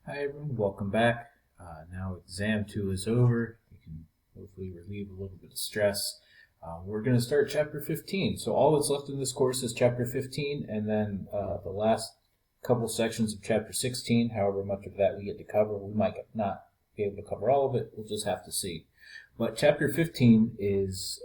Hi everyone, welcome back. Now exam 2 is over. You can hopefully relieve a little bit of stress. We're going to start chapter 15. So all that's left in this course is chapter 15 and then the last couple sections of chapter 16. However much of that we get to cover. We might not be able to cover all of it. We'll just have to see. But chapter 15 is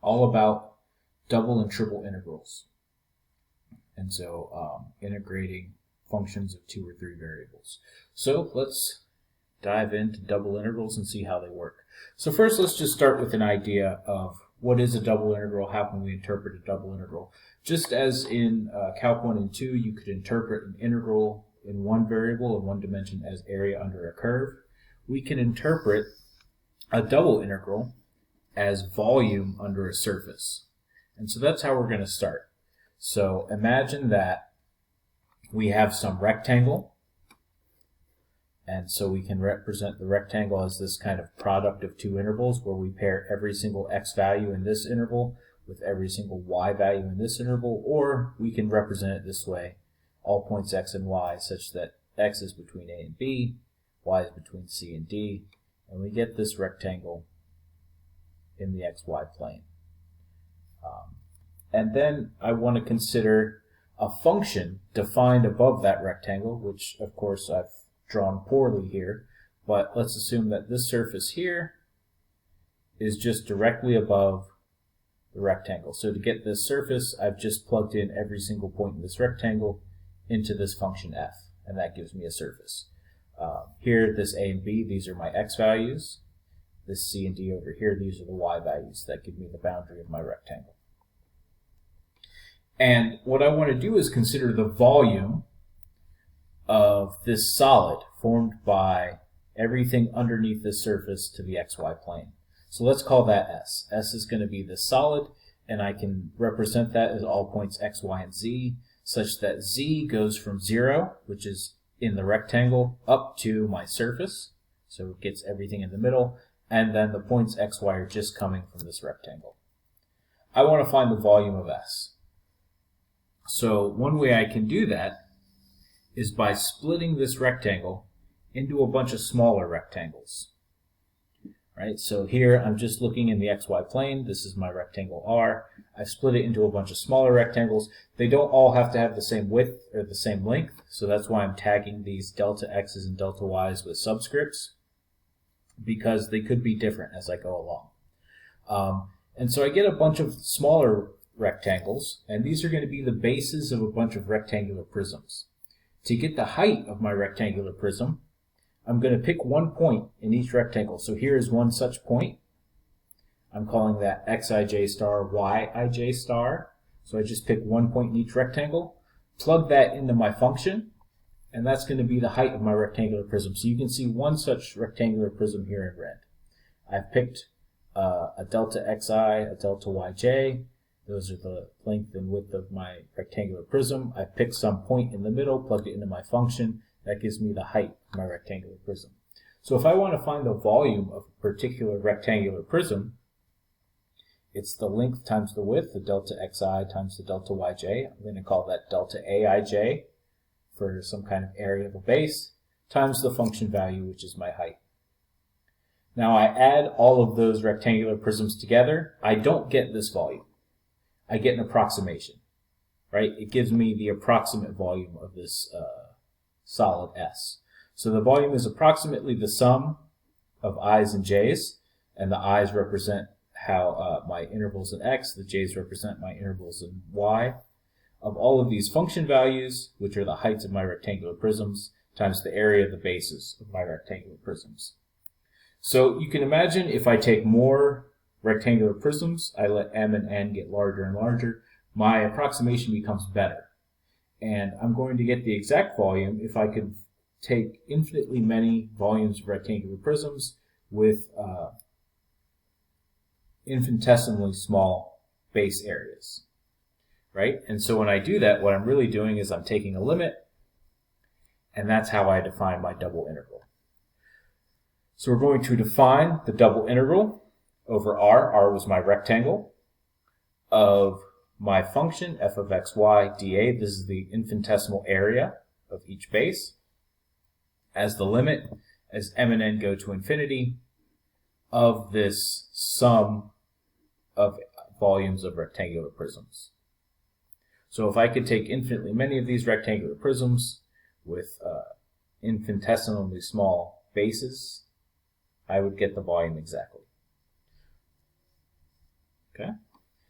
all about double and triple integrals. And so integrating functions of 2 or 3 variables. So let's dive into double integrals and see how they work. So first let's just start with an idea of what is a double integral, how can we interpret a double integral. Just as in Calc 1 and 2 you could interpret an integral in one variable in one dimension as area under a curve, we can interpret a double integral as volume under a surface. And so that's how we're going to start. So imagine that we have some rectangle, and so we can represent the rectangle as this kind of product of 2 intervals where we pair every single x value in this interval with every single y value in this interval, or we can represent it this way, all points x and y, such that x is between a and b, y is between c and d, and we get this rectangle in the xy plane. And then I want to consider a function defined above that rectangle, which of course I've drawn poorly here, but let's assume that this surface here is just directly above the rectangle. So to get this surface, I've just plugged in every single point in this rectangle into this function f, and that gives me a surface. Here, this a and b, these are my x values. This c and d over here, these are the y values that give me the boundary of my rectangle. And what I want to do is consider the volume of this solid formed by everything underneath this surface to the xy plane. So let's call that S. S is going to be the solid, and I can represent that as all points x, y, and z, such that z goes from 0, which is in the rectangle, up to my surface. So it gets everything in the middle, and then the points x, y are just coming from this rectangle. I want to find the volume of S. So one way I can do that is by splitting this rectangle into a bunch of smaller rectangles. Right? So here I'm just looking in the xy plane. This is my rectangle R. I've split it into a bunch of smaller rectangles. They don't all have to have the same width or the same length, so that's why I'm tagging these delta x's and delta y's with subscripts, because they could be different as I go along. And so I get a bunch of smaller rectangles, and these are going to be the bases of a bunch of rectangular prisms. To get the height of my rectangular prism, I'm going to pick one point in each rectangle. So here is one such point. I'm calling that xij star, yij star. So I just pick one point in each rectangle, plug that into my function, and that's going to be the height of my rectangular prism. So you can see one such rectangular prism here in red. I've picked a delta xi, a delta yj. Those are the length and width of my rectangular prism. I picked some point in the middle, plugged it into my function. That gives me the height of my rectangular prism. So if I want to find the volume of a particular rectangular prism, it's the length times the width, the delta xi times the delta yj. I'm going to call that delta aij for some kind of area of a base, times the function value, which is my height. Now I add all of those rectangular prisms together. I don't get this volume. I get an approximation, right? It gives me the approximate volume of this solid S. So the volume is approximately the sum of i's and j's, and the i's represent how my intervals in x, the j's represent my intervals in y, of all of these function values, which are the heights of my rectangular prisms, times the area of the bases of my rectangular prisms. So you can imagine if I take more rectangular prisms, I let m and n get larger and larger, my approximation becomes better. And I'm going to get the exact volume if I could take infinitely many volumes of rectangular prisms with infinitesimally small base areas. Right? And so when I do that, what I'm really doing is I'm taking a limit, and that's how I define my double integral. So we're going to define the double integral over R. R was my rectangle, of my function f of xy dA. This is the infinitesimal area of each base. as the limit as m and n go to infinity of this sum of volumes of rectangular prisms. So if I could take infinitely many of these rectangular prisms with infinitesimally small bases, I would get the volume exactly. Okay?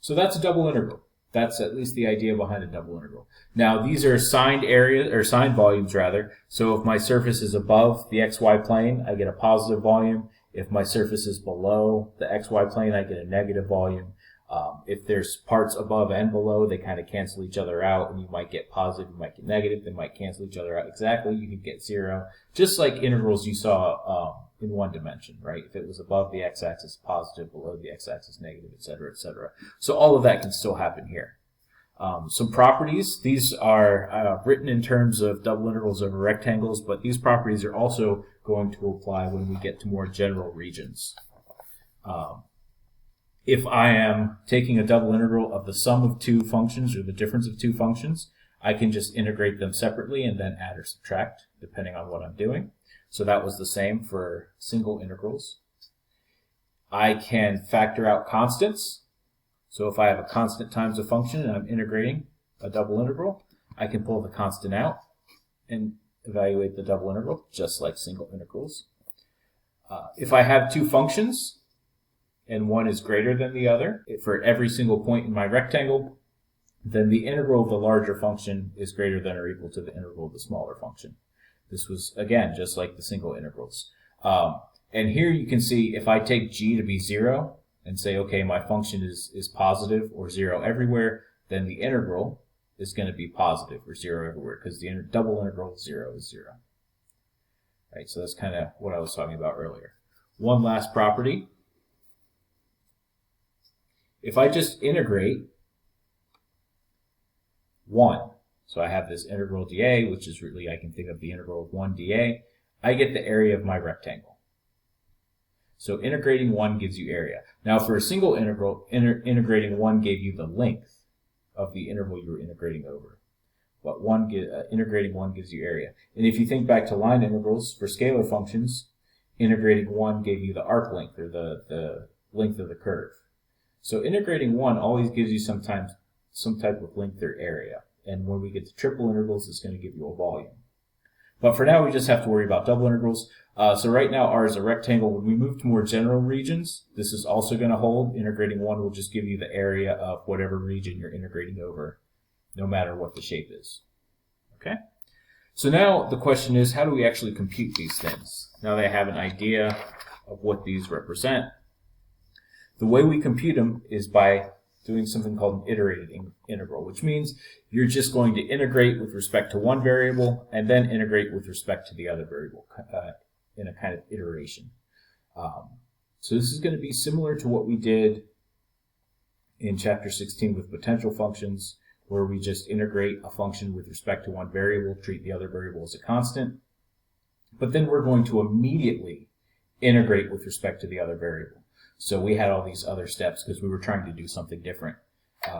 So that's a double integral. That's at least the idea behind a double integral. Now these are signed areas, or signed volumes rather. So if my surface is above the xy plane, I get a positive volume. If my surface is below the xy plane, I get a negative volume. If there's parts above and below, they kind of cancel each other out, and you might get positive, you might get negative, they might cancel each other out exactly. You could get zero, just like integrals you saw in one dimension, right? If it was above the x-axis, positive, below the x-axis, negative, etc., etc. So all of that can still happen here. Some properties, these are written in terms of double integrals over rectangles, but these properties are also going to apply when we get to more general regions. If I am taking a double integral of the sum of two functions or the difference of two functions, I can just integrate them separately and then add or subtract depending on what I'm doing. So that was the same for single integrals. I can factor out constants. So if I have a constant times a function and I'm integrating a double integral, I can pull the constant out and evaluate the double integral just like single integrals. If I have two functions, and one is greater than the other for every single point in my rectangle, then the integral of the larger function is greater than or equal to the integral of the smaller function. This was, again, just like the single integrals. And here you can see if I take g to be 0 and say, okay, my function is positive or 0 everywhere, then the integral is going to be positive or 0 everywhere because the double integral of 0 is 0. Right, so that's kind of what I was talking about earlier. One last property. If I just integrate 1, so I have this integral dA, which is really, I can think of the integral of 1 dA, I get the area of my rectangle. So integrating 1 gives you area. Now for a single integral, integrating 1 gave you the length of the interval you were integrating over. But integrating 1 gives you area. And if you think back to line integrals for scalar functions, integrating 1 gave you the arc length, or the length of the curve. So integrating 1 always gives you some type of length or area. And when we get to triple integrals, it's going to give you a volume. But for now, we just have to worry about double integrals. So right now, R is a rectangle. When we move to more general regions, this is also going to hold. Integrating 1 will just give you the area of whatever region you're integrating over, no matter what the shape is. Okay? So now the question is, how do we actually compute these things? Now that I have an idea of what these represent, the way we compute them is by doing something called an iterated integral, which means you're just going to integrate with respect to one variable and then integrate with respect to the other variable in a kind of iteration. So this is going to be similar to what we did in chapter 16 with potential functions, where we just integrate a function with respect to one variable, treat the other variable as a constant, but then we're going to immediately integrate with respect to the other variable. So we had all these other steps because we were trying to do something different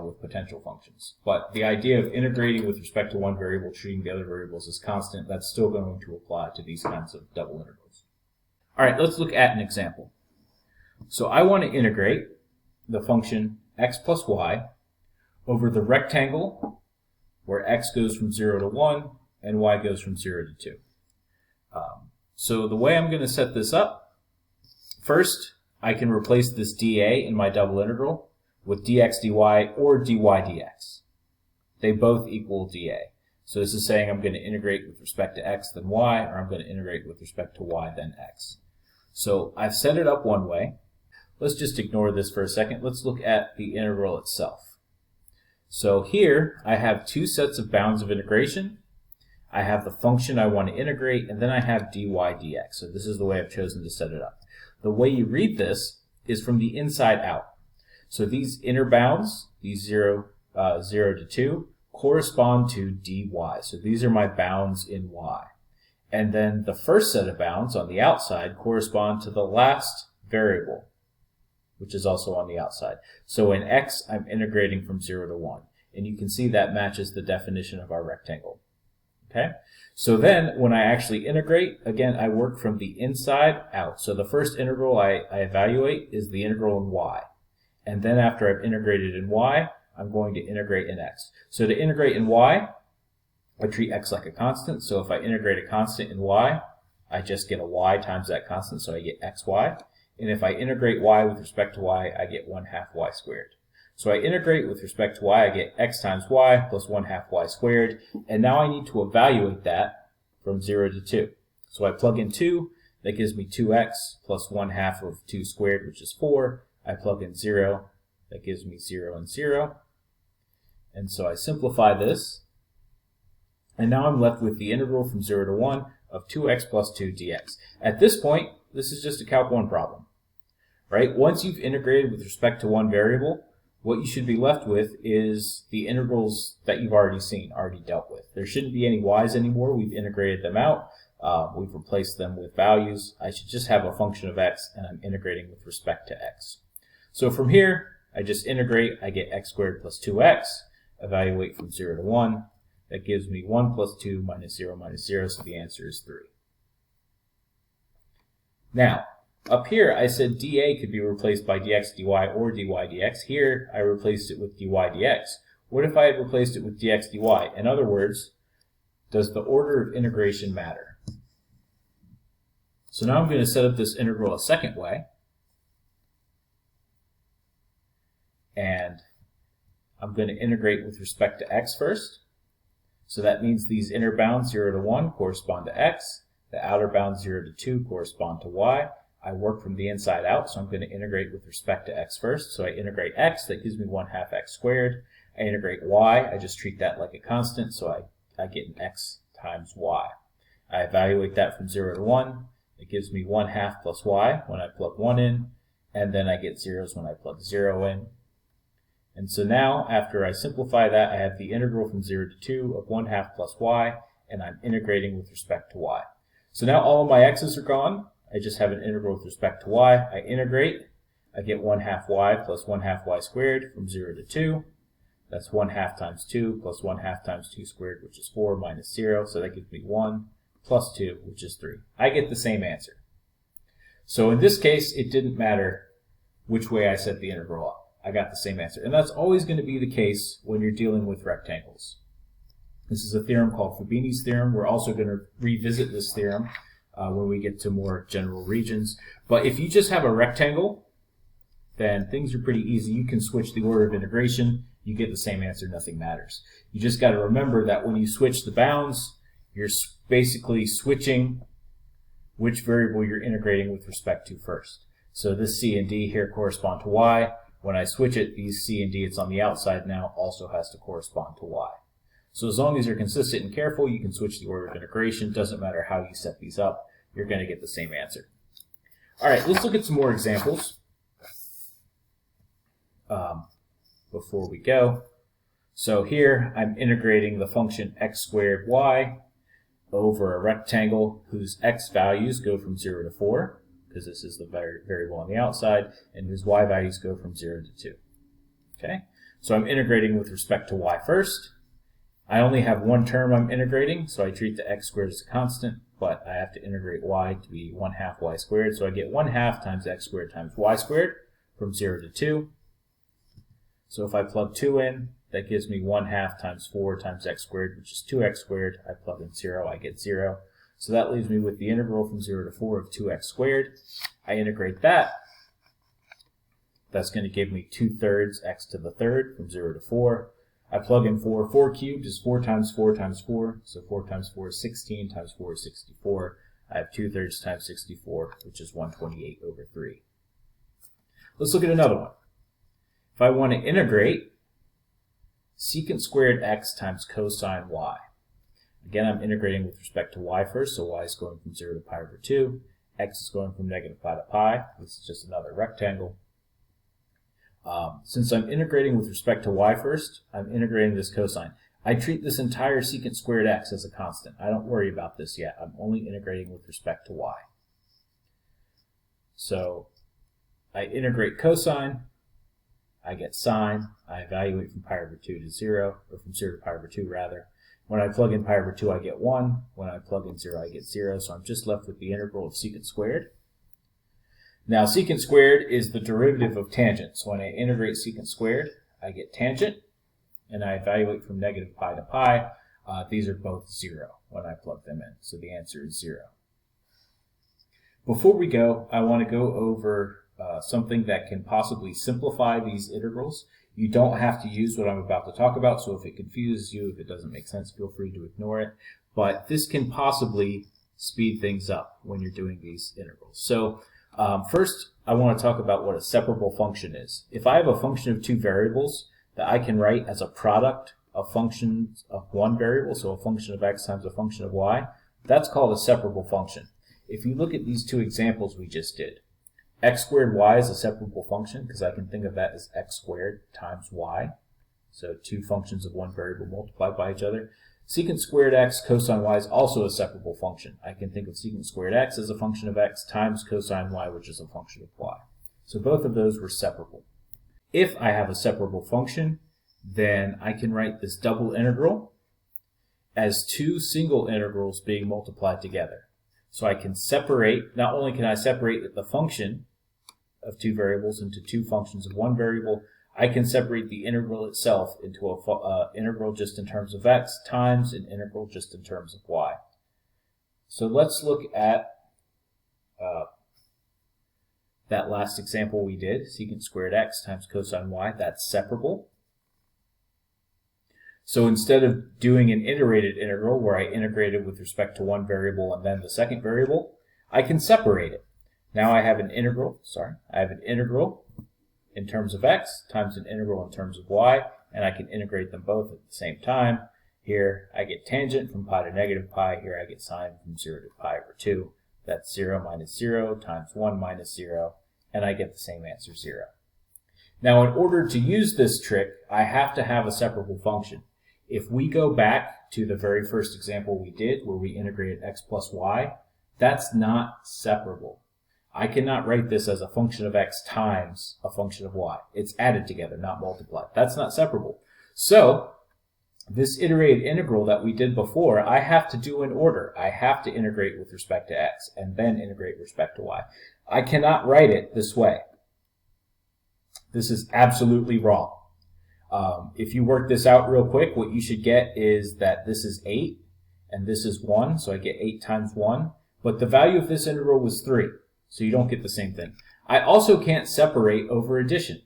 with potential functions. But the idea of integrating with respect to one variable, treating the other variables as constant, that's still going to apply to these kinds of double integrals. All right, let's look at an example. So I want to integrate the function x plus y over the rectangle where x goes from 0 to 1 and y goes from 0 to 2. So the way I'm going to set this up, first, I can replace this dA in my double integral with dx dy or dy dx. They both equal dA. So this is saying I'm going to integrate with respect to x then y, or I'm going to integrate with respect to y then x. So I've set it up one way. Let's just ignore this for a second. Let's look at the integral itself. So here I have two sets of bounds of integration. I have the function I want to integrate, and then I have dy dx. So this is the way I've chosen to set it up. The way you read this is from the inside out. So these inner bounds, these 0 to 2, correspond to dy. So these are my bounds in y. And then the first set of bounds on the outside correspond to the last variable, which is also on the outside. So in x, I'm integrating from 0 to 1. And you can see that matches the definition of our rectangle. Okay? So then, when I actually integrate, again, I work from the inside out. So the first integral I evaluate is the integral in y. And then after I've integrated in y, I'm going to integrate in x. So to integrate in y, I treat x like a constant. So if I integrate a constant in y, I just get a y times that constant, so I get xy. And if I integrate y with respect to y, I get 1/2 y squared. So I integrate with respect to y, I get x times y plus 1/2 y squared. And now I need to evaluate that from 0 to 2. So I plug in 2, that gives me 2x plus 1/2 of 2 squared, which is 4. I plug in 0, that gives me 0 and 0. And so I simplify this. And now I'm left with the integral from 0 to 1 of 2x plus 2 dx. At this point, this is just a Calc 1 problem, right? Once you've integrated with respect to one variable, what you should be left with is the integrals that you've already seen, already dealt with. There shouldn't be any y's anymore. We've integrated them out. We've replaced them with values. I should just have a function of x, and I'm integrating with respect to x. So from here, I just integrate. I get x squared plus 2x. Evaluate from 0 to 1. That gives me 1 plus 2 minus 0 minus 0, so the answer is 3. Now, up here I said dA could be replaced by dx dy or dy dx. Here I replaced it with dy dx. What if I had replaced it with dx dy? In other words, does the order of integration matter? So now I'm going to set up this integral a second way. And I'm going to integrate with respect to x first. So that means these inner bounds 0 to 1 correspond to x. The outer bounds 0 to 2 correspond to y. I work from the inside out, so I'm going to integrate with respect to x first. So I integrate x, that gives me 1/2 x squared. I integrate y, I just treat that like a constant, so I get an x times y. I evaluate that from 0 to 1. It gives me 1/2 plus y when I plug 1 in, and then I get zeros when I plug 0 in. And so now, after I simplify that, I have the integral from 0 to 2 of 1/2 plus y, and I'm integrating with respect to y. So now all of my x's are gone. I just have an integral with respect to y. I integrate. I get 1/2 y plus 1/2 y squared from 0 to 2. That's 1/2 times 2 plus 1/2 times 2 squared, which is 4 minus 0. So that gives me 1 plus 2, which is 3. I get the same answer. So in this case, it didn't matter which way I set the integral up. I got the same answer. And that's always going to be the case when you're dealing with rectangles. This is a theorem called Fubini's theorem. We're also going to revisit this theorem when we get to more general regions. But if you just have a rectangle, then things are pretty easy. You can switch the order of integration. You get the same answer. Nothing matters. You just got to remember that when you switch the bounds, you're basically switching which variable you're integrating with respect to first. So this c and d here correspond to y. When I switch it, these c and d, it's on the outside now, also has to correspond to y. So as long as you're consistent and careful, you can switch the order of integration. Doesn't matter how you set these up, you're going to get the same answer. All right, let's look at some more examples before we go. So here I'm integrating the function x squared y over a rectangle whose x values go from 0 to 4, because this is the variable on the outside, and whose y values go from 0 to 2. Okay, so I'm integrating with respect to y first. I only have one term I'm integrating, so I treat the x squared as a constant, but I have to integrate y to be 1/2 y squared, so I get 1/2 times x squared times y squared from 0 to 2. So if I plug 2 in, that gives me 1/2 times 4 times x squared, which is 2x squared. I plug in 0, I get 0. So that leaves me with the integral from 0 to 4 of 2x squared. I integrate that. That's going to give me 2/3 x to the third from 0 to 4. I plug in 4. 4 cubed is 4 times 4 times 4. So 4 times 4 is 16 times 4 is 64. I have 2/3 times 64, which is 128 over 3. Let's look at another one. If I want to integrate secant squared x times cosine y. Again, I'm integrating with respect to y first, so y is going from 0 to pi over 2. X is going from negative pi to pi. This is just another rectangle. Since I'm integrating with respect to y first, I'm integrating this cosine. I treat this entire secant squared x as a constant. I don't worry about this yet. I'm only integrating with respect to y. So I integrate cosine. I get sine. I evaluate from pi over 2 to 0, or from 0 to pi over 2 rather. When I plug in pi over 2, I get 1. When I plug in 0, I get 0. So I'm just left with the integral of secant squared. Now, secant squared is the derivative of tangent. So when I integrate secant squared, I get tangent, and I evaluate from negative pi to pi. These are both 0 when I plug them in. So the answer is 0. Before we go, I want to go over something that can possibly simplify these integrals. You don't have to use what I'm about to talk about, so if it confuses you, if it doesn't make sense, feel free to ignore it. But this can possibly speed things up when you're doing these integrals. So first, I want to talk about what a separable function is. If I have a function of two variables that I can write as a product of functions of one variable, so a function of x times a function of y, that's called a separable function. If you look at these two examples we just did, x squared y is a separable function because I can think of that as x squared times y. So two functions of one variable multiplied by each other. Secant squared x cosine y is also a separable function. I can think of secant squared x as a function of x times cosine y, which is a function of y. So both of those were separable. If I have a separable function, then I can write this double integral as two single integrals being multiplied together. So I can separate, not only can I separate the function of two variables into two functions of one variable, I can separate the integral itself into an integral just in terms of x times an integral just in terms of y. So let's look at that last example we did, secant squared x times cosine y. That's separable. So instead of doing an iterated integral where I integrated with respect to one variable and then the second variable, I can separate it. Now I have an integral, in terms of x times an integral in terms of y, and I can integrate them both at the same time. Here I get tangent from pi to negative pi, here I get sine from 0 to pi over 2. That's 0 minus 0 times 1 minus 0, and I get the same answer, 0. Now in order to use this trick, I have to have a separable function. If we go back to the very first example we did, where we integrated x plus y, that's not separable. I cannot write this as a function of x times a function of y. It's added together, not multiplied. That's not separable. So this iterated integral that we did before, I have to do in order. I have to integrate with respect to x and then integrate with respect to y. I cannot write it this way. This is absolutely wrong. If you work this out real quick, what you should get is that this is 8 and this is 1, so I get 8 times 1. But the value of this integral was 3, so you don't get the same thing. I also can't separate over addition.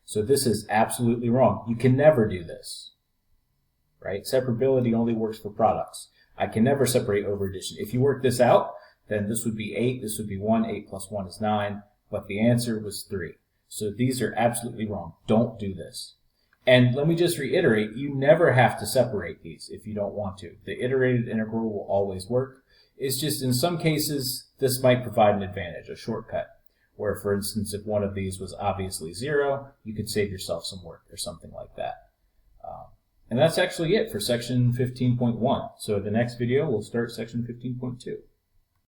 So this is absolutely wrong. You can never do this, right? Separability only works for products. I can never separate over addition. If you work this out, then this would be 8, this would be 1, 8 plus 1 is 9, but the answer was 3. So these are absolutely wrong. Don't do this. And let me just reiterate, you never have to separate these if you don't want to. The iterated integral will always work. It's just in some cases, this might provide an advantage, a shortcut, where, for instance, if one of these was obviously 0, you could save yourself some work or something like that. And that's actually it for section 15.1. So the next video, we'll start section 15.2.